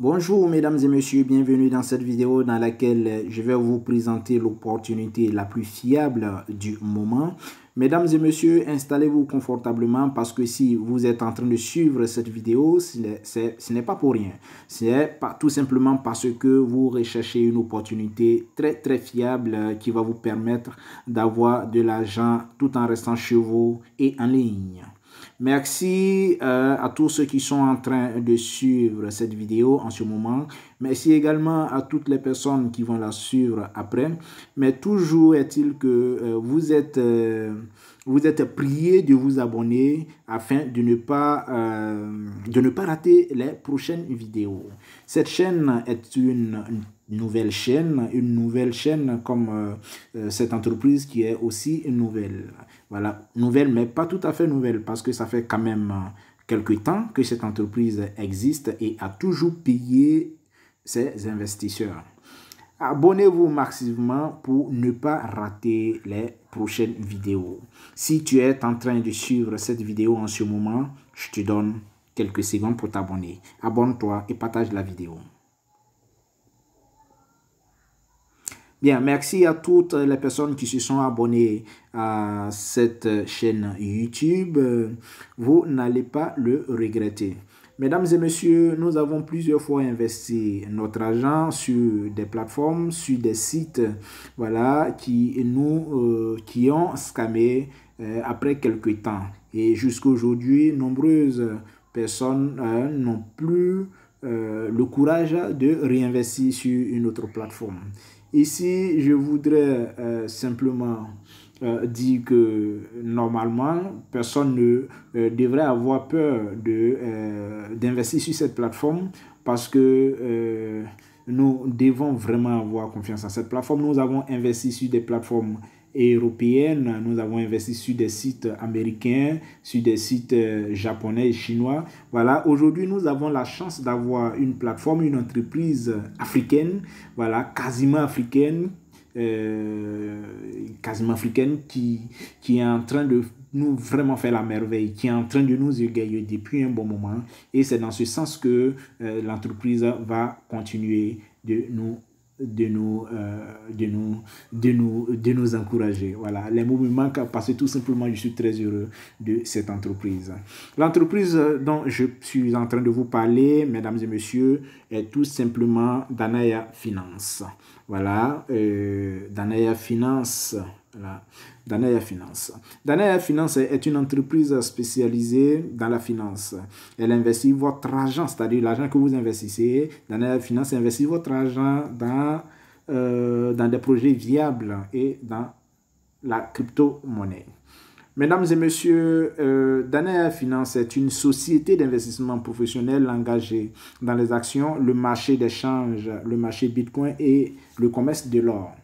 Bonjour mesdames et messieurs, bienvenue dans cette vidéo dans laquelle je vais vous présenter l'opportunité la plus fiable du moment. Mesdames et messieurs, installez-vous confortablement parce que si vous êtes en train de suivre cette vidéo, ce n'est pas pour rien. C'est tout simplement parce que vous recherchez une opportunité très fiable qui va vous permettre d'avoir de l'argent tout en restant chez vous et en ligne. Merci à tous ceux qui sont en train de suivre cette vidéo en ce moment. Merci également à toutes les personnes qui vont la suivre après. Mais toujours est-il que vous êtes priés de vous abonner afin de ne pas rater les prochaines vidéos. Cette chaîne est une nouvelle chaîne comme cette entreprise qui est aussi une nouvelle. Voilà, nouvelle mais pas tout à fait nouvelle parce que ça fait quand même quelques temps que cette entreprise existe et a toujours payé ses investisseurs. Abonnez-vous massivement pour ne pas rater les prochaines vidéos. Si tu es en train de suivre cette vidéo en ce moment, je te donne quelques secondes pour t'abonner. Abonne-toi et partage la vidéo. Bien, merci à toutes les personnes qui se sont abonnées à cette chaîne YouTube. Vous n'allez pas le regretter. Mesdames et messieurs, nous avons plusieurs fois investi notre argent sur des plateformes, sur des sites voilà, qui ont scammé après quelques temps. Et jusqu'à aujourd'hui, nombreuses personnes n'ont plus le courage de réinvestir sur une autre plateforme. Ici, je voudrais simplement dire que normalement, personne ne devrait avoir peur d'investir sur cette plateforme parce que nous devons vraiment avoir confiance en cette plateforme. Nous avons investi sur des plateformes européennes, nous avons investi sur des sites américains, sur des sites japonais et chinois. Voilà, aujourd'hui, nous avons la chance d'avoir une plateforme, une entreprise africaine, voilà, quasiment africaine qui est en train de nous vraiment faire la merveille, qui est en train de nous égayer depuis un bon moment. Et c'est dans ce sens que l'entreprise va continuer de nous encourager. Voilà, les mots me manquent parce que tout simplement je suis très heureux de cette entreprise. L'entreprise dont je suis en train de vous parler, mesdames et messieurs, est tout simplement Danaya Finance. Voilà, Danaya Finance. Voilà. Danaya Finance. Danaya Finance est une entreprise spécialisée dans la finance. Elle investit votre argent, c'est-à-dire l'argent que vous investissez. Danaya Finance investit votre argent dans des projets viables et dans la crypto-monnaie. Mesdames et messieurs, Danaya Finance est une société d'investissement professionnel engagée dans les actions, le marché d'échange, le marché Bitcoin et le commerce de l'or.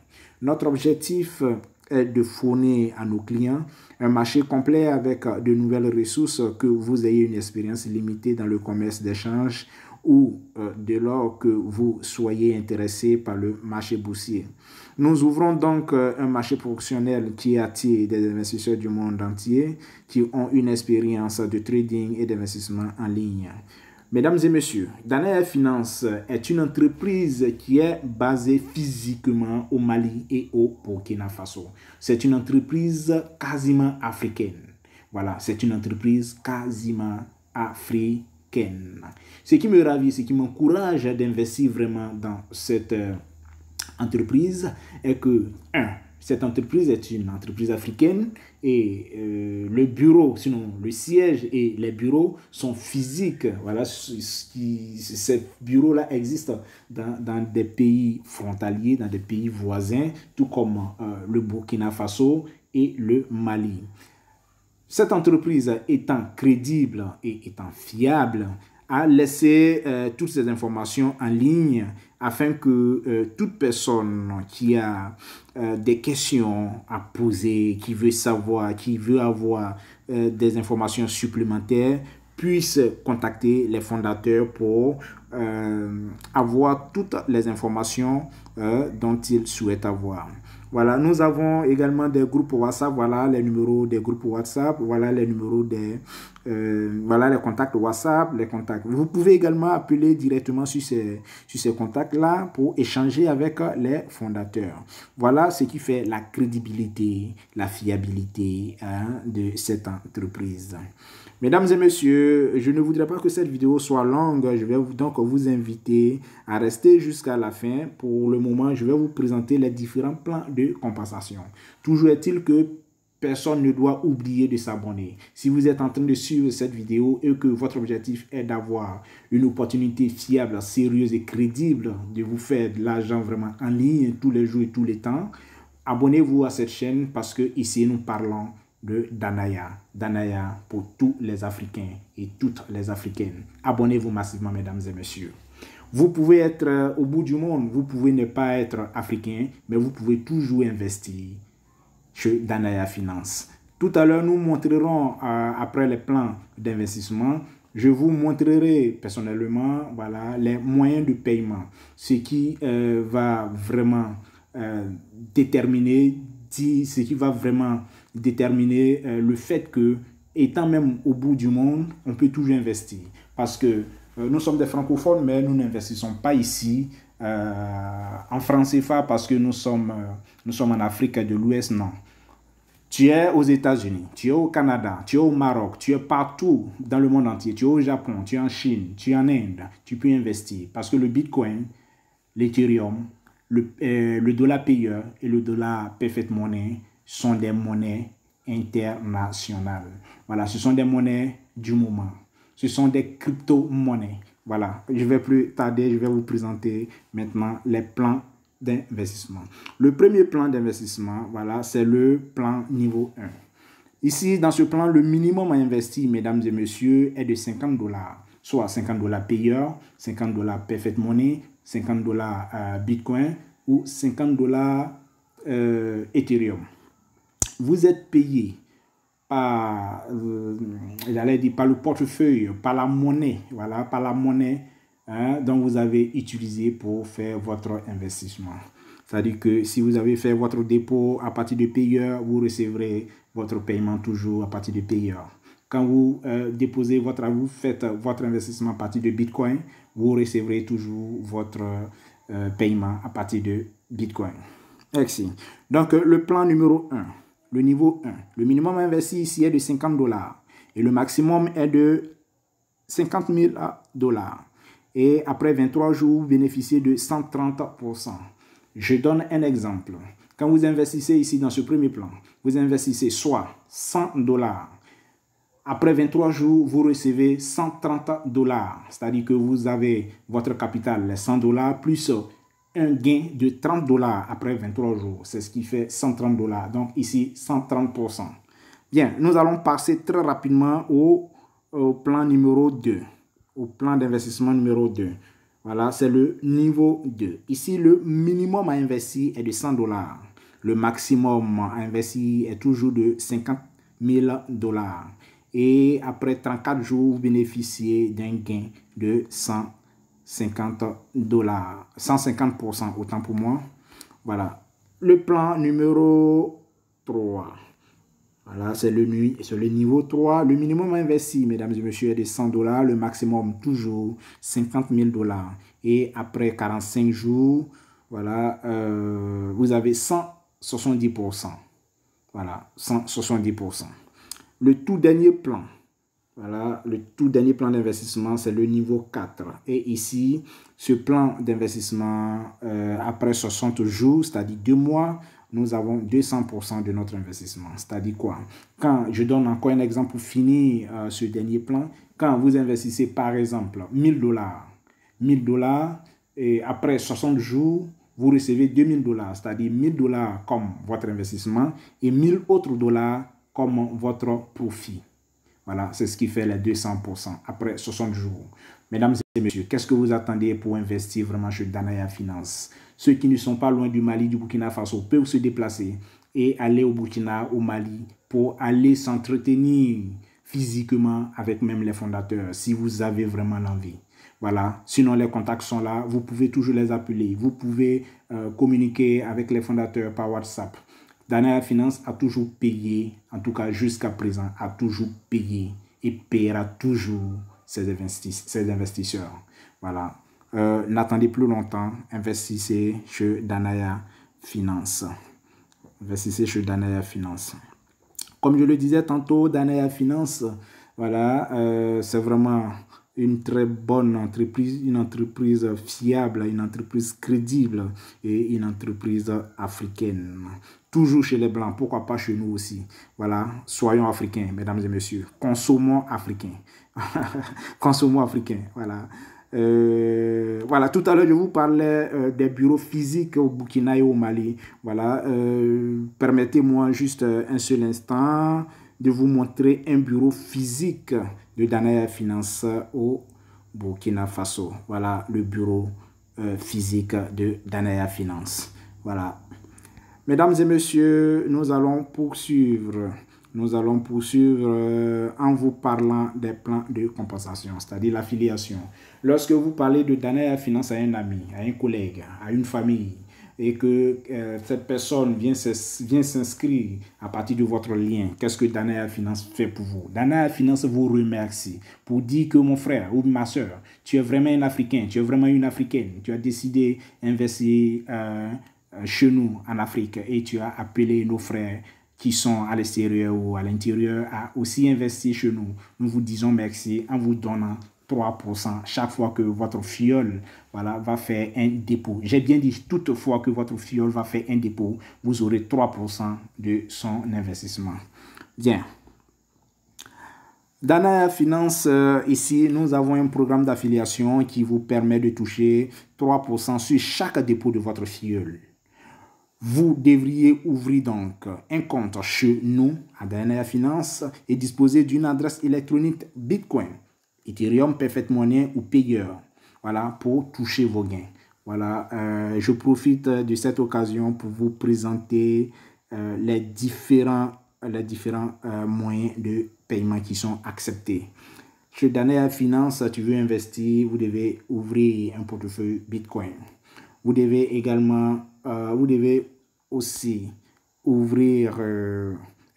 Notre objectif est de fournir à nos clients un marché complet avec de nouvelles ressources, que vous ayez une expérience limitée dans le commerce d'échange ou dès lors que vous soyez intéressé par le marché boursier. Nous ouvrons donc un marché professionnel qui attire des investisseurs du monde entier qui ont une expérience de trading et d'investissement en ligne. Mesdames et messieurs, Danaya Finance est une entreprise qui est basée physiquement au Mali et au Burkina Faso. C'est une entreprise quasiment africaine. Voilà, c'est une entreprise quasiment africaine. Ce qui me ravit, ce qui m'encourage d'investir vraiment dans cette entreprise est que, cette entreprise est une entreprise africaine et le bureau, sinon le siège et les bureaux sont physiques. Voilà, ces bureaux-là existent dans des pays frontaliers, dans des pays voisins, tout comme le Burkina Faso et le Mali. Cette entreprise étant crédible et étant fiable, a laissé toutes ces informations en ligne afin que toute personne qui a des questions à poser, qui veut savoir, qui veut avoir des informations supplémentaires, puisse contacter les fondateurs pour avoir toutes les informations dont ils souhaitent avoir. Voilà, nous avons également des groupes WhatsApp. Voilà les numéros des groupes WhatsApp. Voilà les numéros voilà les contacts WhatsApp, les contacts. Vous pouvez également appeler directement sur ces contacts-là pour échanger avec les fondateurs. Voilà ce qui fait la crédibilité, la fiabilité de cette entreprise. Mesdames et messieurs, je ne voudrais pas que cette vidéo soit longue. Je vais donc vous inviter à rester jusqu'à la fin. Pour le moment, je vais vous présenter les différents plans de compensation. Toujours est-il que personne ne doit oublier de s'abonner. Si vous êtes en train de suivre cette vidéo et que votre objectif est d'avoir une opportunité fiable, sérieuse et crédible de vous faire de l'argent vraiment en ligne tous les jours et tous les temps, abonnez-vous à cette chaîne parce que ici nous parlons de Danaya. Danaya pour tous les Africains et toutes les Africaines. Abonnez-vous massivement, mesdames et messieurs. Vous pouvez être au bout du monde, vous pouvez ne pas être africain, mais vous pouvez toujours investir chez Danaya Finance. Tout à l'heure, nous montrerons, après les plans d'investissement, je vous montrerai personnellement voilà, les moyens de paiement, ce qui va vraiment déterminer le fait que, étant même au bout du monde, on peut toujours investir. Parce que nous sommes des francophones, mais nous n'investissons pas ici en francs CFA parce que nous sommes en Afrique de l'Ouest, non. Tu es aux États-Unis, tu es au Canada, tu es au Maroc, tu es partout dans le monde entier, tu es au Japon, tu es en Chine, tu es en Inde, tu peux investir parce que le Bitcoin, l'Ethereum, le dollar payeur et le dollar perfect money sont des monnaies internationales. Voilà, ce sont des monnaies du moment. Ce sont des crypto-monnaies. Voilà, je ne vais plus tarder, je vais vous présenter maintenant les plans d'investissement. Le premier plan d'investissement, voilà, c'est le plan niveau 1. Ici, dans ce plan, le minimum à investir, mesdames et messieurs, est de $50, soit $50 payeur, $50 perfect money, $50 Bitcoin ou $50 Ethereum. Vous êtes payé par, par le portefeuille, par la monnaie, voilà, par la monnaie dont vous avez utilisé pour faire votre investissement. C'est-à-dire que si vous avez fait votre dépôt à partir de payeur, vous recevrez votre paiement toujours à partir de payeur. Quand vous vous faites votre investissement à partir de Bitcoin, vous recevrez toujours votre paiement à partir de Bitcoin. Merci. Donc, le plan numéro 1, le niveau 1. Le minimum investi ici est de $50 et le maximum est de $50 000. Et après 23 jours, vous bénéficiez de 130%. Je donne un exemple. Quand vous investissez ici dans ce premier plan, vous investissez soit $100. Après 23 jours, vous recevez $130. C'est-à-dire que vous avez votre capital, les $100, plus un gain de $30 après 23 jours. C'est ce qui fait $130. Donc ici, 130%. Bien, nous allons passer très rapidement au plan numéro 2. Au plan d'investissement numéro 2. Voilà, c'est le niveau 2. Ici, le minimum à investir est de $100. Le maximum à investir est toujours de $50 000. Et après 34 jours, vous bénéficiez d'un gain de $150. 150%, autant pour moi. Voilà. Le plan numéro 3. Voilà, c'est le niveau 3. Le minimum investi, mesdames et messieurs, est de $100. Le maximum, toujours $50 000. Et après 45 jours, voilà, vous avez 170%. Voilà, 170%. Le tout dernier plan. Voilà, le tout dernier plan d'investissement, c'est le niveau 4. Et ici, ce plan d'investissement, après 60 jours, c'est-à-dire 2 mois, nous avons 200% de notre investissement. C'est-à-dire quoi? Quand je donne encore un exemple pour finir ce dernier plan, quand vous investissez par exemple $1000, et après 60 jours, vous recevez $2000, c'est-à-dire $1000 comme votre investissement et 1000 autres dollars comme votre profit. Voilà, c'est ce qui fait les 200% après 60 jours. Mesdames et messieurs, qu'est-ce que vous attendez pour investir vraiment chez Danaya Finance? Ceux qui ne sont pas loin du Mali, du Burkina Faso, peuvent se déplacer et aller au Burkina, au Mali, pour aller s'entretenir physiquement avec même les fondateurs, si vous avez vraiment l'envie. Voilà. Sinon, les contacts sont là. Vous pouvez toujours les appeler. Vous pouvez communiquer avec les fondateurs par WhatsApp. Danaya Finance a toujours payé, en tout cas jusqu'à présent, a toujours payé et paiera toujours ses investisseurs. Voilà. N'attendez plus longtemps. Investissez chez Danaya Finance. Investissez chez Danaya Finance. Comme je le disais tantôt, Danaya Finance, voilà, c'est vraiment une très bonne entreprise, une entreprise fiable, une entreprise crédible et une entreprise africaine. Toujours chez les Blancs, pourquoi pas chez nous aussi. Voilà, soyons africains, mesdames et messieurs. Consommons africains. Consommons africains, voilà. Voilà, tout à l'heure, je vous parlais des bureaux physiques au Burkina et au Mali. Voilà, permettez-moi juste un seul instant de vous montrer un bureau physique de Danaya Finance au Burkina Faso. Voilà le bureau physique de Danaya Finance. Voilà. Mesdames et messieurs, nous allons poursuivre. Nous allons poursuivre en vous parlant des plans de compensation, c'est-à-dire l'affiliation. Lorsque vous parlez de Danaya Finance à un ami, à un collègue, à une famille, et que cette personne vient s'inscrire à partir de votre lien, qu'est-ce que Danaya Finance fait pour vous? Danaya Finance vous remercie pour dire que mon frère ou ma soeur, tu es vraiment un Africain, tu es vraiment une Africaine, tu as décidé d'investir chez nous en Afrique et tu as appelé nos frères qui sont à l'extérieur ou à l'intérieur à aussi investir chez nous. Nous vous disons merci en vous donnant 3% chaque fois que votre fiole va faire un dépôt. J'ai bien dit, toutefois que votre fiole va faire un dépôt, vous aurez 3% de son investissement. Bien. Dans la finance, ici, nous avons un programme d'affiliation qui vous permet de toucher 3% sur chaque dépôt de votre fiole. Vous devriez ouvrir donc un compte chez nous à Danaya Finance et disposer d'une adresse électronique Bitcoin, Ethereum, Perfect Money ou payeur, voilà, pour toucher vos gains. Voilà, je profite de cette occasion pour vous présenter les différents moyens de paiement qui sont acceptés. Chez Danaya Finance, tu veux investir, vous devez ouvrir un portefeuille Bitcoin. Vous devez également, vous devez aussi ouvrir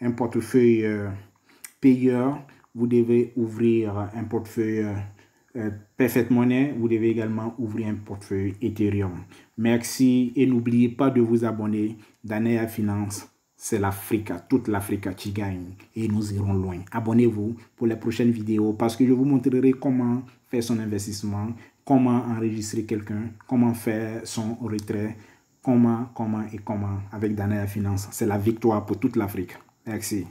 un portefeuille payeur. Vous devez ouvrir un portefeuille Perfect Money. Vous devez également ouvrir un portefeuille Ethereum. Merci et n'oubliez pas de vous abonner. Danaya Finance, c'est l'Afrique, toute l'Afrique qui gagne et nous irons loin. Abonnez-vous pour les prochaines vidéos parce que je vous montrerai comment faire son investissement, comment enregistrer quelqu'un, comment faire son retrait, comment avec Danaya Finance. C'est la victoire pour toute l'Afrique. Merci.